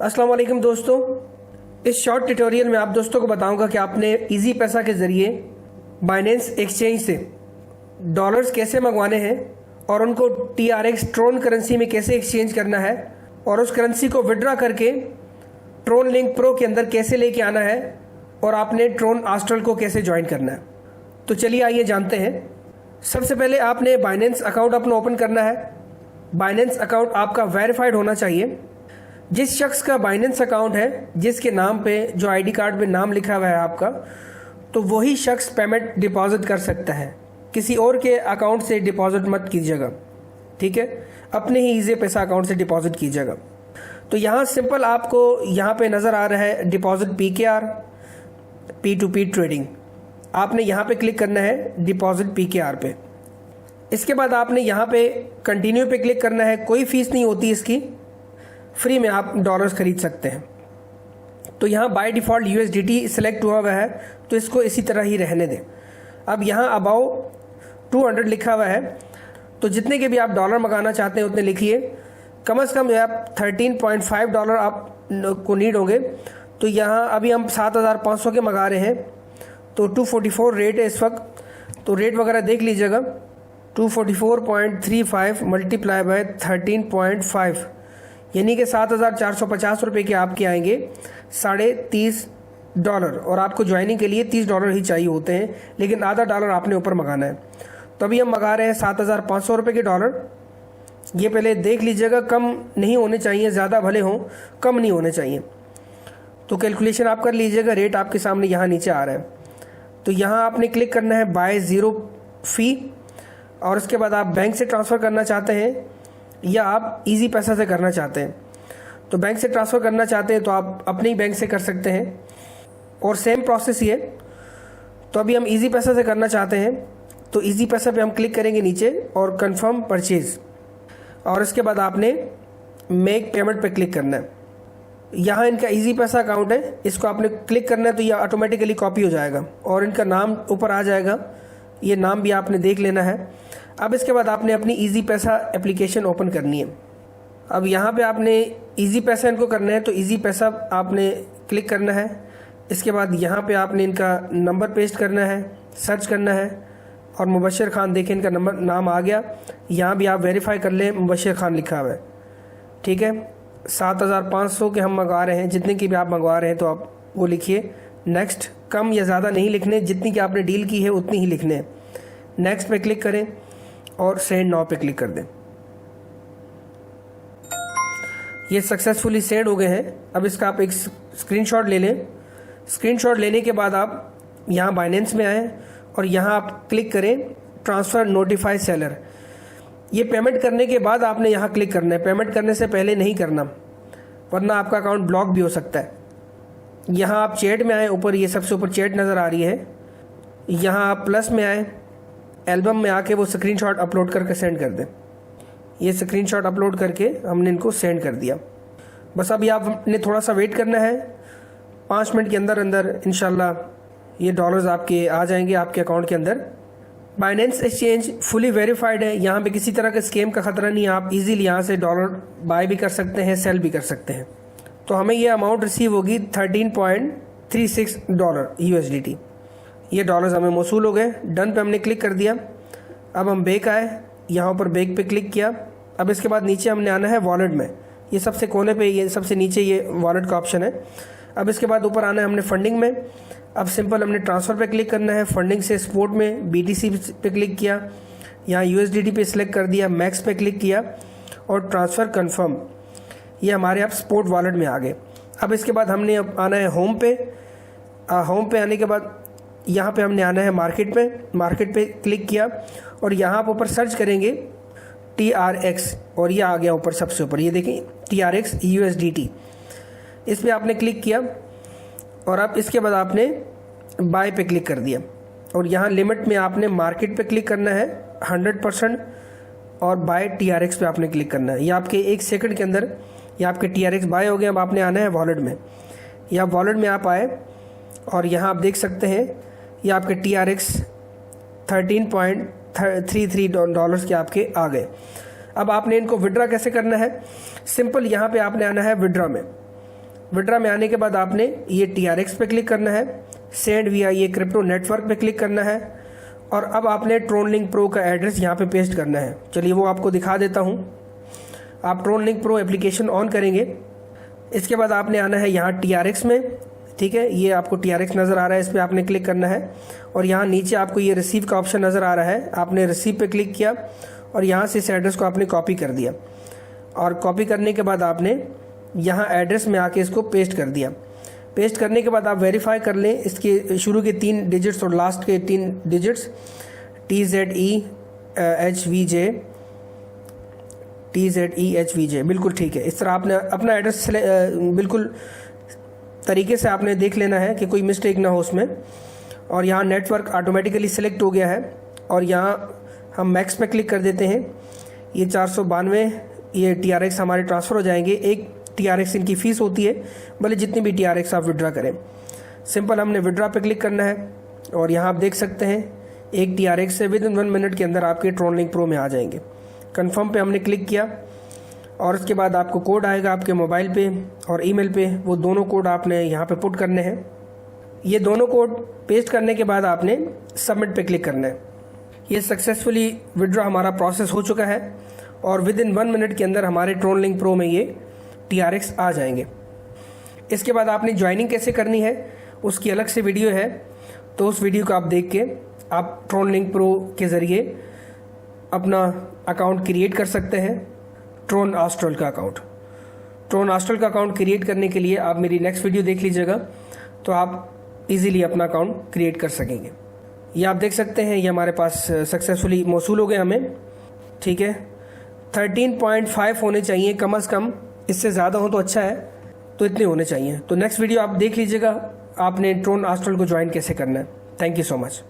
अस्सलाम वालेकुम दोस्तों, इस शॉर्ट ट्यूटोरियल में आप दोस्तों को बताऊंगा कि आपने इजी पैसा के ज़रिए बाइनेंस एक्सचेंज से डॉलर्स कैसे मंगवाने हैं और उनको TRX ट्रोन करेंसी में कैसे एक्सचेंज करना है और उस करेंसी को विड्रॉ करके ट्रोन लिंक प्रो के अंदर कैसे लेके आना है और आपने ट्रोन आस्ट्रल को कैसे ज्वाइन करना है। तो चलिए आइए जानते हैं। सबसे पहले आपने बाइनेंस अकाउंट अपना ओपन करना है। बाइनेंस अकाउंट आपका वेरीफाइड होना चाहिए। जिस शख्स का बाइनेंस अकाउंट है, जिसके नाम पे जो आईडी कार्ड पे नाम लिखा हुआ है आपका, तो वही शख्स पेमेंट डिपॉजिट कर सकता है। किसी और के अकाउंट से डिपॉजिट मत कीजिएगा, ठीक है? अपने ही इजी पैसा अकाउंट से डिपॉजिट कीजिएगा। तो यहाँ सिंपल आपको यहाँ पे नज़र आ रहा है डिपॉजिट PKR P2P ट्रेडिंग। आपने यहाँ पे क्लिक करना है डिपॉजिट PKR पे। इसके बाद आपने यहाँ पे कंटिन्यू पे क्लिक करना है। कोई फीस नहीं होती इसकी, फ्री में आप डॉलर्स खरीद सकते हैं। तो यहाँ बाय डिफ़ॉल्ट USDT सिलेक्ट हुआ हुआ है, तो इसको इसी तरह ही रहने दें। अब यहाँ अबाउ 200 लिखा हुआ है, तो जितने के भी आप डॉलर मंगाना चाहते हैं उतने लिखिए। कम से कम जो है आप $13.5 आप को नीड होंगे। तो यहाँ अभी हम 7,500 के मंगा रहे हैं, तो 244 रेट है इस वक्त। तो रेट वगैरह देख लीजिएगा। 244.35 मल्टीप्लाई बाय 13.5 यानी कि 7,450 रुपये के आपके आएंगे $30.5। और आपको ज्वाइनिंग के लिए $30 ही चाहिए होते हैं, लेकिन आधा डॉलर आपने ऊपर मंगाना है। तो अभी हम मंगा रहे हैं 7,500 रुपये के डॉलर। ये पहले देख लीजिएगा, कम नहीं होने चाहिए, ज़्यादा भले हों, कम नहीं होने चाहिए। तो कैलकुलेशन आप कर लीजिएगा। रेट आपके सामने यहाँ नीचे आ रहा है। तो यहाँ आपने क्लिक करना है बाय ज़ीरो फ़ी, और उसके बाद आप बैंक से ट्रांसफ़र करना चाहते हैं या आप इजी पैसा से करना चाहते हैं। तो बैंक से ट्रांसफ़र करना चाहते हैं तो आप अपने ही बैंक से कर सकते हैं, और सेम प्रोसेस ही है। तो अभी हम इजी पैसा से करना चाहते हैं, तो इजी पैसा पे हम क्लिक करेंगे नीचे और कंफर्म परचेज़, और इसके बाद आपने मेक पेमेंट पे क्लिक करना है। यहाँ इनका इजी पैसा अकाउंट है, इसको आपने क्लिक करना है तो ये ऑटोमेटिकली कॉपी हो जाएगा और इनका नाम ऊपर आ जाएगा। ये नाम भी आपने देख लेना है। अब इसके बाद आपने अपनी इजी पैसा एप्लीकेशन ओपन करनी है। अब यहाँ पे आपने इजी पैसा इनको करना है, तो इजी पैसा आपने क्लिक करना है। इसके बाद यहाँ पे आपने इनका नंबर पेस्ट करना है, सर्च करना है, और मुबशर खान देखें इनका नाम आ गया। यहाँ भी आप वेरीफाई कर लें, मुबशर खान लिखा हुआ है, ठीक है। 7,500 के हम मंगवा रहे हैं, जितने की भी आप मंगवा रहे हैं तो आप वो लिखिए। नेक्स्ट, कम या ज़्यादा नहीं लिखने, जितनी की आपने डील की है उतनी ही लिखने हैं। नेक्स्ट पे क्लिक करें और सेंड नाउ पे क्लिक कर दें। ये सक्सेसफुली सेंड हो गए हैं। अब इसका आप एक स्क्रीनशॉट ले लें। स्क्रीनशॉट लेने के बाद आप यहाँ बाइनेंस में आएँ और यहाँ आप क्लिक करें ट्रांसफ़र नोटिफाई सेलर। ये पेमेंट करने के बाद आपने यहाँ क्लिक करना है, पेमेंट करने से पहले नहीं करना, वरना आपका अकाउंट ब्लॉक भी हो सकता है। यहाँ आप चैट में आए, ऊपर ये सबसे ऊपर चैट नज़र आ रही है। यहाँ आप प्लस में आए, एल्बम में आके वो स्क्रीनशॉट अपलोड करके सेंड कर दें। ये स्क्रीनशॉट अपलोड करके हमने इनको सेंड कर दिया। बस अभी आपने थोड़ा सा वेट करना है। 5 मिनट के अंदर अंदर इंशाल्लाह ये डॉलर्स आपके आ जाएंगे आपके अकाउंट के अंदर। बाइनेंस एक्सचेंज फुली वेरीफाइड है, यहाँ पे किसी तरह के स्कैम का ख़तरा नहीं है। आप इजीली यहाँ से डॉलर बाय भी कर सकते हैं, सेल भी कर सकते हैं। तो हमें ये अमाउंट रिसीव होगी $13.36 USDT। ये डॉलर्स हमें मौसूल हो गए। डन पे हमने क्लिक कर दिया। अब हम बैक आए, यहाँ पर बैक पे क्लिक किया। अब इसके बाद नीचे हमने आना है वॉलेट में। ये सबसे कोने पे, ये सबसे नीचे ये वॉलेट का ऑप्शन है। अब इसके बाद ऊपर आना है हमने फंडिंग में। अब सिंपल हमने ट्रांसफ़र पे क्लिक करना है। फंडिंग से स्पोर्ट में BTC पे क्लिक किया, यहाँ USDT पे सिलेक्ट कर दिया, मैक्स पे क्लिक किया और ट्रांसफ़र कन्फर्म। ये हमारे आप स्पोर्ट वॉलेट में आ गए। अब इसके बाद हमने आना है होम पे। होम पे आने के बाद यहाँ पे हमने आना है मार्केट पे। मार्केट पे क्लिक किया और यहाँ आप ऊपर सर्च करेंगे TRX, और ये आ गया ऊपर सबसे ऊपर, ये देखें TRX USDT। इस पर आपने क्लिक किया और अब इसके बाद आपने बाय पे क्लिक कर दिया, और यहाँ लिमिट में आपने मार्केट पे क्लिक करना है 100% और बाय TRX पे आपने क्लिक करना है। ये आपके 1 सेकंड के अंदर ये आपके TRX बाय हो गए। अब आपने आना है वॉलेट में। या वॉलेट में आप आए और यहाँ आप देख सकते हैं ये आपके TRX $13.33 के आपके आ गए। अब आपने इनको विड्रॉ कैसे करना है? सिंपल, यहाँ पे आपने आना है विड्रॉ में। विड्रा में आने के बाद आपने ये TRX पे क्लिक करना है, सेंड विया ये क्रिप्टो नेटवर्क पे क्लिक करना है और अब आपने ट्रोनलिंक प्रो का एड्रेस यहाँ पे पेस्ट करना है। चलिए वो आपको दिखा देता हूँ। आप ट्रोनलिंक प्रो एप्लीकेशन ऑन करेंगे, इसके बाद आपने आना है यहाँ TRX में, ठीक है। ये आपको TRX नज़र आ रहा है, इस पर आपने क्लिक करना है और यहाँ नीचे आपको ये रिसीव का ऑप्शन नज़र आ रहा है, आपने रिसीव पे क्लिक किया और यहाँ से इस एड्रेस को आपने कॉपी कर दिया और कॉपी करने के बाद आपने यहाँ एड्रेस में आके इसको पेस्ट कर दिया। पेस्ट करने के बाद आप वेरीफाई कर लें इसके शुरू के 3 डिजिट्स और लास्ट के 3 डिजिट्स TZEHVJ बिल्कुल ठीक है। इस तरह आपने अपना एड्रेस बिल्कुल तरीके से आपने देख लेना है कि कोई मिस्टेक ना हो उसमें। और यहाँ नेटवर्क ऑटोमेटिकली सिलेक्ट हो गया है और यहाँ हम मैक्स पे क्लिक कर देते हैं। ये 492 ये TRX हमारे ट्रांसफ़र हो जाएंगे। एक TRX इनकी फ़ीस होती है, भले जितनी भी TRX आप विड्रा करें। सिंपल हमने विड्रा पे क्लिक करना है और यहाँ आप देख सकते हैं एक TRX से विदिन 1 मिनट के अंदर आपके ट्रोनलिंक प्रो में आ जाएंगे। कन्फर्म पे हमने क्लिक किया और उसके बाद आपको कोड आएगा आपके मोबाइल पे और ईमेल पे, वो दोनों कोड आपने यहाँ पे पुट करने हैं। ये दोनों कोड पेस्ट करने के बाद आपने सबमिट पे क्लिक करना है। ये सक्सेसफुली विड्रा हमारा प्रोसेस हो चुका है और विदिन 1 मिनट के अंदर हमारे ट्रोनलिंक प्रो में ये TRX आ जाएंगे। इसके बाद आपने ज्वाइनिंग कैसे करनी है उसकी अलग से वीडियो है, तो उस वीडियो को आप देख के आप ट्रोनलिंक प्रो के ज़रिए अपना अकाउंट क्रिएट कर सकते हैं। ट्रोन आस्ट्रल का अकाउंट क्रिएट करने के लिए आप मेरी नेक्स्ट वीडियो देख लीजिएगा, तो आप इजीली अपना अकाउंट क्रिएट कर सकेंगे। ये आप देख सकते हैं, ये हमारे पास सक्सेसफुली मौसूल हो गए हमें, ठीक है। 13.5 होने चाहिए कम से कम, इससे ज़्यादा हो तो अच्छा है, तो इतने होने चाहिए। तो नेक्स्ट वीडियो आप देख लीजिएगा आपने ट्रोन आस्ट्रल को ज्वाइन कैसे करना है। Thank you so much.